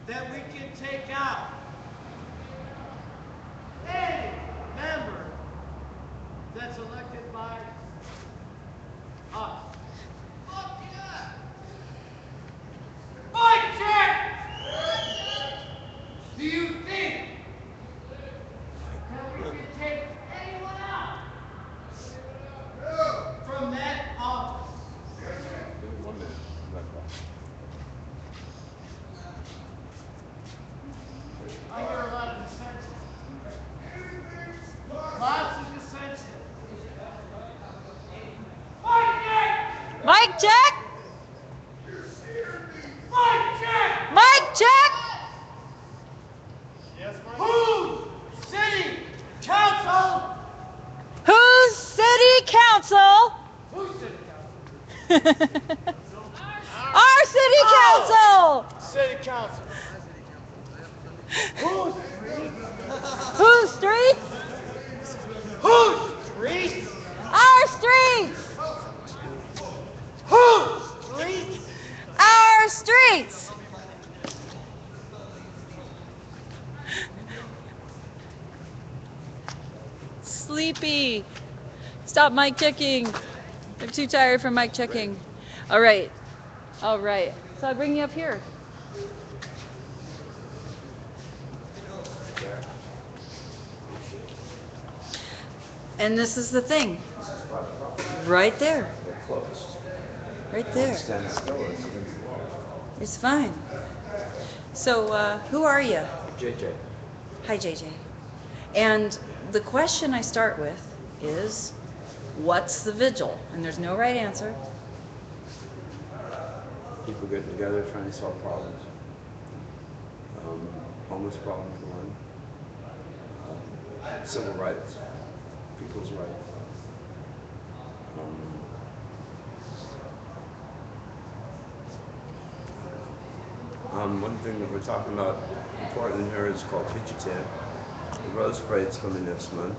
that we can take out any member that's elected by us. Look it up. Mike check! Do you think that we can take anyone out from that office? Give me 1 minute. I'm back. I hear a lot of dissension. Lots of dissension. Mike check! Mic check! Mike check! Mic check! Yes, Mike. Who city council? Who's city council? Who's city council? Our city council! City council. Who's Whose streets? whose streets? Our streets! Whose streets? Our streets! Sleepy. Stop mic checking. They're too tired for mic checking. All right. All right. So I bring you up here. And this is the thing. Right there. They're closed. Right there. Stand still. It's fine. So, who are you? JJ. Hi, JJ. And the question I start with is, what's the vigil? And there's no right answer. People getting together trying to solve problems. Homeless problem for one. Civil rights. People's rights. One thing that we're talking about important here is called Pichitan. The Rose Parade's coming next month.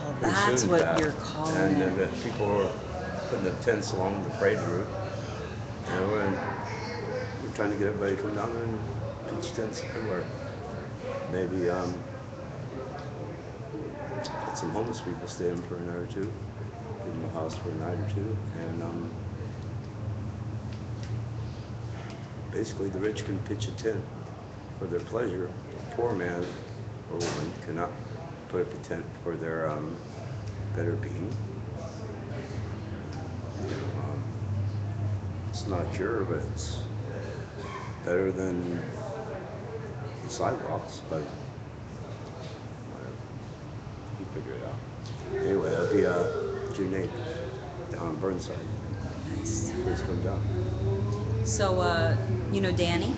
Well, Pretty that's soon what that. you're calling And it. that people are putting up tents along the parade route. And we're trying to get everybody to come down there and pitch tents everywhere. Maybe let some homeless people stay in for a night or two. Give them a house for a night or two. And basically the rich can pitch a tent for their pleasure. A poor man or woman cannot put up a tent for their better being. It's not sure, but it's better than the sidewalks, but whatever. You figure it out. Anyway, that'll be June 8th down on Burnside. Nice. Please come down. So, you know Danny?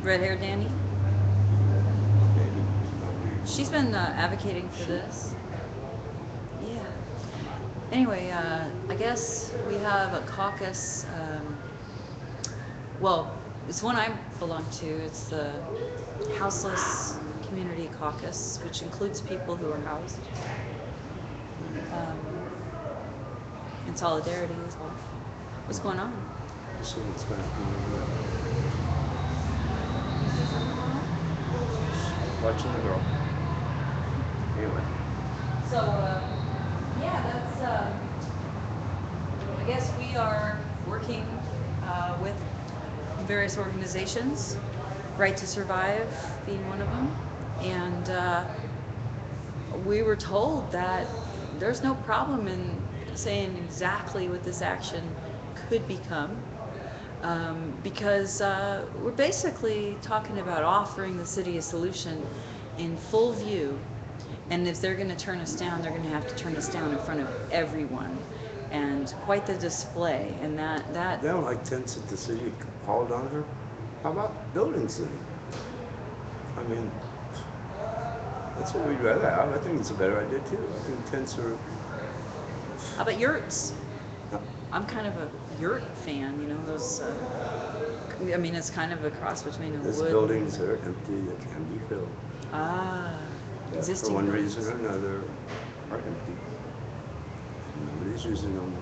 Red-haired Danny? Maybe. She's been advocating for this. Yeah. Anyway, I guess we have a caucus. Well, it's one I belong to. It's the Houseless Community Caucus, which includes people who are housed. In solidarity as well. What's going on? So it's going to be watching the girl. Anyway. So, yeah, that's, I guess we are working with various organizations, Right to Survive being one of them, and we were told that there's no problem in saying exactly what this action could become, because we're basically talking about offering the city a solution in full view. And if they're going to turn us down, they're going to have to turn us down in front of everyone, and quite the display. And that They don't like tents at the city hall down here. How about building city? I mean, that's what we'd rather have. I think it's a better idea too. I think tents are. how about yurts? No. I'm kind of a yurt fan, you know, those, I mean, it's kind of a cross between a There's wood. buildings that are empty that can be filled. Ah, That existing for one buildings. reason or another are empty. Nobody's using them.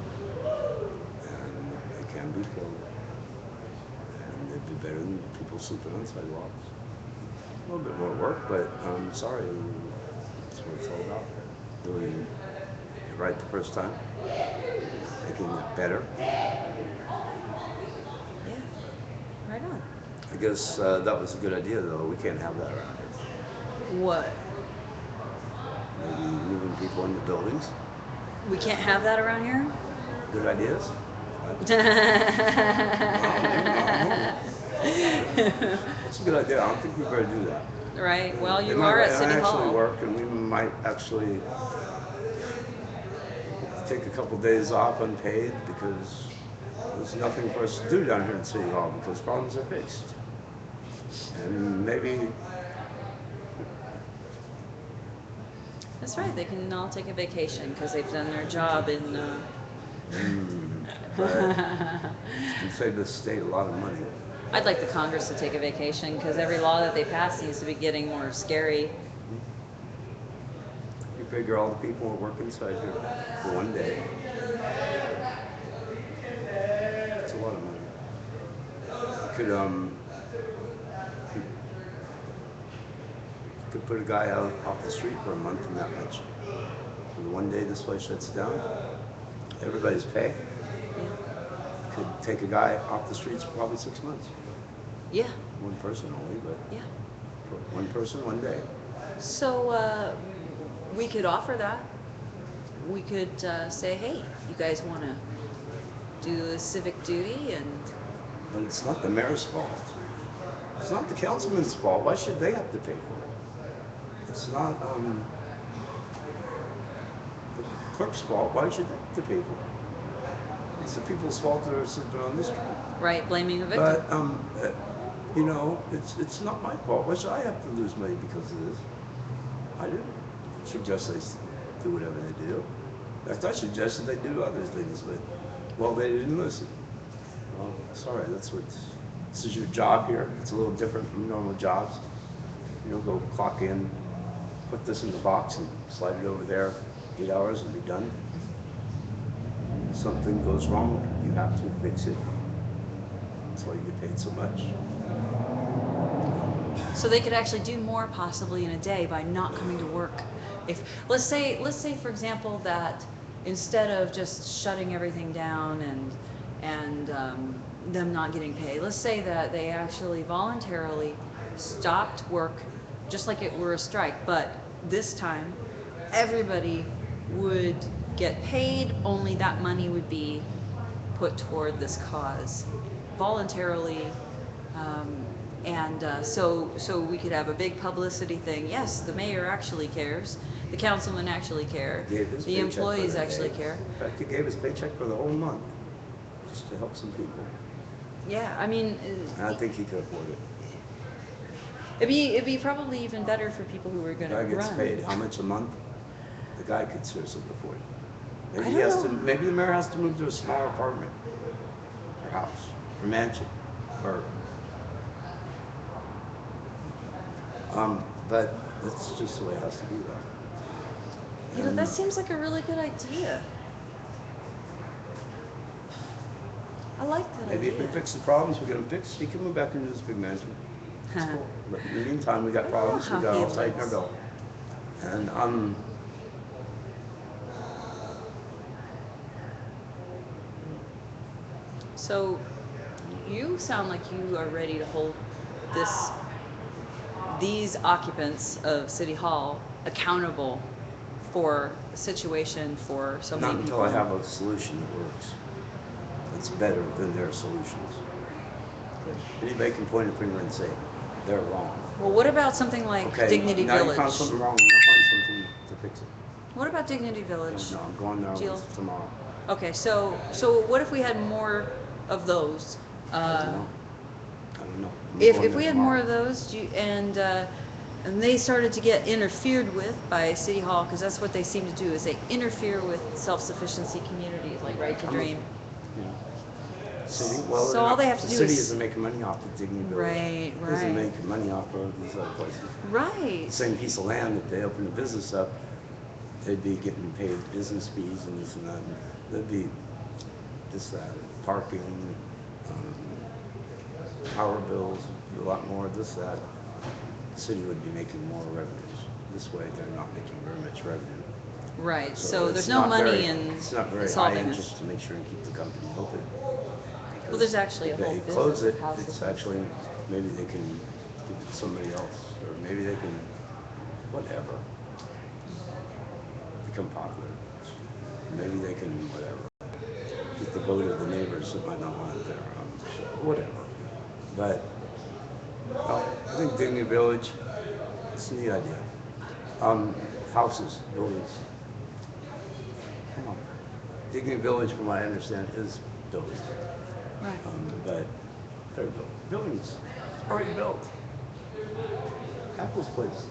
And they can be filled. And they've It'd be better than people sleeping on sidewalks. A little bit more work, but I'm sorry, that's what it's all about. Doing it right the first time, making it better. Yeah. Right on. I guess that was a good idea, though. We can't have that around here. What? Maybe moving people into buildings. We can't have that around here? Good ideas. That's a good idea. I don't think we better do that. Right. Well, you And are at I City actually Hall. work, and we might actually take a couple days off unpaid because there's nothing for us to do down here in City Hall because problems are fixed. And maybe That's right. They can all take a vacation because they've done their job in. but it can save the state a lot of money. I'd like the Congress to take a vacation because every law that they pass seems to be getting more scary. You figure all the people who work inside here for one day. It's a lot of money. You could put a guy out off the street for a month and that much. For the one day this place shuts down, everybody's pay. Could take a guy off the streets for probably 6 months. Yeah. One person only, but Yeah. for one person, one day. So we could offer that. We could say, hey, you guys want to do a civic duty and. But it's not the mayor's fault. It's not the councilman's fault. Why should they have to pay for it? It's not the clerk's fault. Why should they have to pay for it? It's the people's fault that are sleeping on the street. Right, blaming the victim. But you know, it's not my fault. Why should I have to lose money because of this? I didn't suggest they do whatever they do. In fact, I suggested they do other things, but well, they didn't listen. Well, sorry, this is your job here. It's a little different from normal jobs. You don't go clock in, put this in the box and slide it over there, 8 hours and be done. If something goes wrong, you have to fix it. That's why you get paid so much. So they could actually do more possibly in a day by not coming to work. If let's say for example that instead of just shutting everything down and them not getting paid, let's say that they actually voluntarily stopped work just like it were a strike, but this time everybody would get paid, only that money would be put toward this cause voluntarily. So we could have a big publicity thing. Yes, the mayor actually cares. The councilman actually care. The employees actually care. In fact, he gave his paycheck for the whole month just to help some people. Yeah, I mean, And I think he could afford it. it'd be probably even better for people who are going The to guy gets run. paid how much a month? The guy could seriously afford it. Maybe I he has don't to. know. Maybe the mayor has to move to a smaller apartment, or house, or mansion, or. But it's just the way it has to be, though. You know, that seems like a really good idea. I like that Maybe if we idea. fix the problems we get them fixed, he can move back into this big mansion. It's cool. But in the meantime, we got problems. We got all tighten our belt. And So you sound like you are ready to hold these occupants of City Hall accountable for the situation for so many not until people. I have a solution that works. That's better than their solutions. Anybody can point a finger and say they're wrong. Well, what about something like Okay, Dignity now Village? you found something wrong. Now find something to fix it. What about Dignity Village? No, I'm going there Jill? tomorrow. Okay, so what if we had more of those? I don't know. I don't know. I'm If going we there had more tomorrow. of those, and they started to get interfered with by City Hall, because that's what they seem to do, is they interfere with self-sufficiency communities like Right to Dream. Yeah. City, well, So all they have to the do city is- isn't making money off of Dignity Village. Right, It isn't right. making money off of these other places. Right. The same piece of land, if they open a business up, they'd be getting paid business fees and this and that. There'd be this, that, parking, power bills, a lot more of this, that, the city would be making more revenues. This way, they're not making very much revenue. Right, so it's there's no not money very- in It's not very high solving this. interest to make sure and keep the company open. Well, there's actually a If whole they business close it, of houses. it's actually, maybe they can give it to somebody else, or maybe they can, whatever, become popular. Maybe they can, whatever, get the vote of the neighbors that might not want it there, whatever. But, I think Dignity Village, it's a neat idea. Houses, buildings. Come on. Dignity Village, from what I understand, is buildings. Right. But they're buildings already built. Apple's place,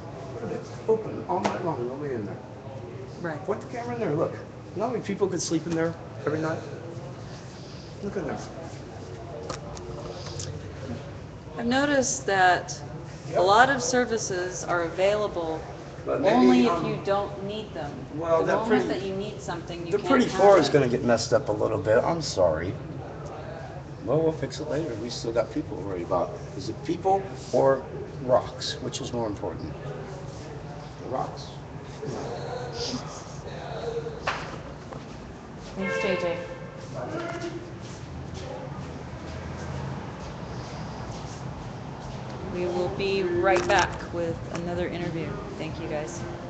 it's open all night long, nobody in there. Right. Point the camera in there, look. You know how many people could sleep in there every night? Look in there. I've noticed that a lot of services are available But maybe, only if you don't need them. well, The that moment pretty- that you need something, you The can't pretty have floor is it. gonna get messed up a little bit, I'm sorry. Well, we'll fix it later, we still got people to worry about. Is it people or rocks? Which is more important? The rocks. Thanks, JJ. We will be right back with another interview. Thank you, guys.